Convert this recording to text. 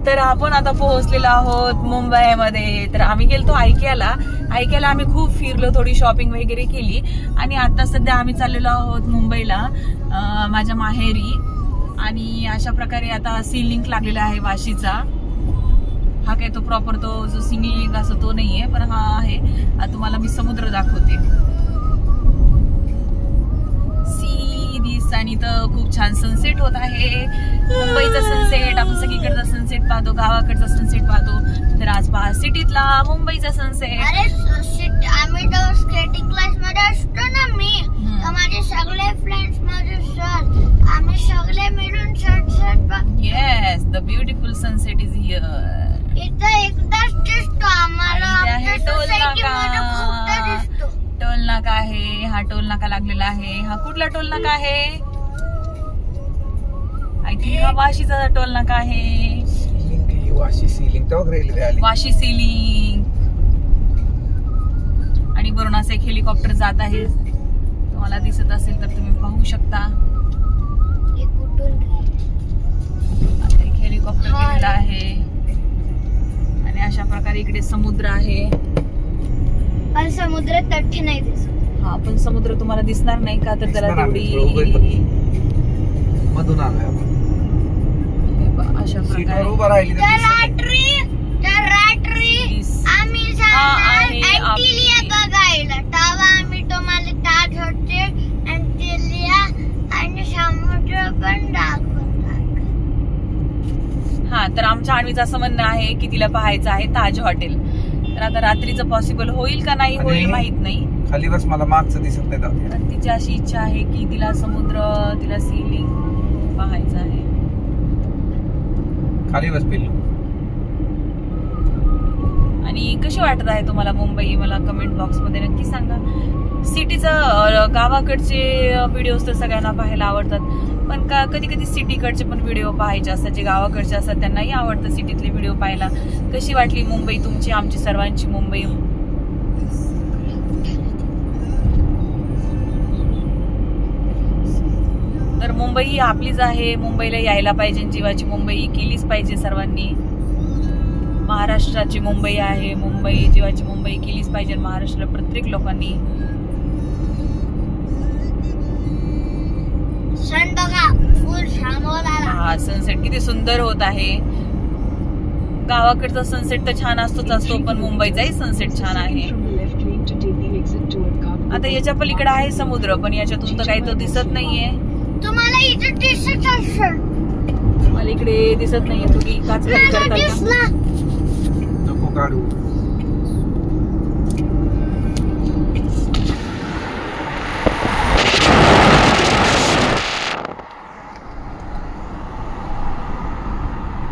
तर आपण आता पोहोचलेलो आहोत मुंबईमध्ये. तर आम्ही गेलतो आयकियाला आम्ही खूप फिरलो, थोडी शॉपिंग वगैरे केली आणि आता सध्या आम्ही चाललेलो आहोत मुंबईला माझ्या माहेरी. आणि अशा प्रकारे आता सी लिंक लागलेला आहे वाशीचा. हा काय तो प्रॉपर तो जो सिंगल लिंक असतो तो नाहीये, पण हा आहे. आता तुम्हाला मी समुद्र दाखवते. आणि तर खूप छान सनसेट होत आहे. मुंबईचा सनसेट, आपण सगळीकडचा सनसेट पाहतो, गावाकडचा सनसेट पाहतो. तर आज पहा सिटीतला मुंबईचा सनसेट. आम्ही तर स्केटिंग क्लास मध्ये असतो ना, मी तर माझे सगळे फ्रेंड्स, माझे सर, आम्ही सगळे मिळून सनसेट बघतो. Yes, the beautiful sunset is here. इथं एकदाच दिसतो आम्हाला. टोल नाका आहे, हा टोल नाका लागलेला आहे. हा कुठला टोल नाका आहे? आय थिंक हा वाशीचा टोल नाका आहे. वाशी सीलिंग. आणि वरून असं एक हेलिकॉप्टर जात आहे, तुम्हाला दिसत असेल तर तुम्ही पाहू शकता. एक हेलिकॉप्टर गेलेला आहे आणि अशा प्रकारे इकडे समुद्र आहे. पण समुद्र तट नाही दिसत. हा, पण समुद्र तुम्हाला दिसणार नाही का, तर त्याला तेवढी मधून आलोय आपण. अशा प्रकारे आम्ही अँटिलिया बघायला, तेव्हा आम्ही तुम्हाला ताज हॉटेल, अँटिलिया आणि समुद्र पण दाखवतात. हा, तर आमच्या आणवीचं असं म्हणणं आहे की तिला पाहायचं आहे ताज हॉटेल. तर आता रात्रीचं पॉसिबल होईल का नाही होईल माहित नाही. खाली बस, मला मागचं दिसत नाही. तर तिची अशी इच्छा आहे की तिला समुद्र, तिला सीलिंग पाहायचं आहे. खाली बस पिल्लू. आणि कशी वाटत आहे तुम्हाला मुंबई, मला कमेंट बॉक्स मध्ये नक्की सांगा. सिटीचं गावाकडचे व्हिडिओज तर सगळ्यांना पाहायला आवडतात, पण कधी कधी सिटीकडचे पण व्हिडिओ पाहायचे असतात. जे गावाकडचे असतात त्यांनाही आवडतं सिटीतले व्हिडिओ पाहायला. कशी वाटली मुंबई तुमची, आमची सर्वांची मुंबई? तर मुंबई ही आपलीच आहे, मुंबईला यायला पाहिजे, जीवाची मुंबई केलीच पाहिजे सर्वांनी. महाराष्ट्राची मुंबई आहे, मुंबई जीवाची मुंबई केलीच पाहिजे महाराष्ट्राला प्रत्येक लोकांनी. हा, सनसेट किती सुंदर होत आहे. गावाकडचा सनसेट तर छान असतो, पण मुंबईचाही सनसेट छान आहे. आता याच्या पलीकडे आहे समुद्र, पण याच्यातून तर काही तो दिसत नाहीये. तुम्हाला इथे दिसत असेल, मला इकडे दिसत नाहीये. तुम्ही काच करता का?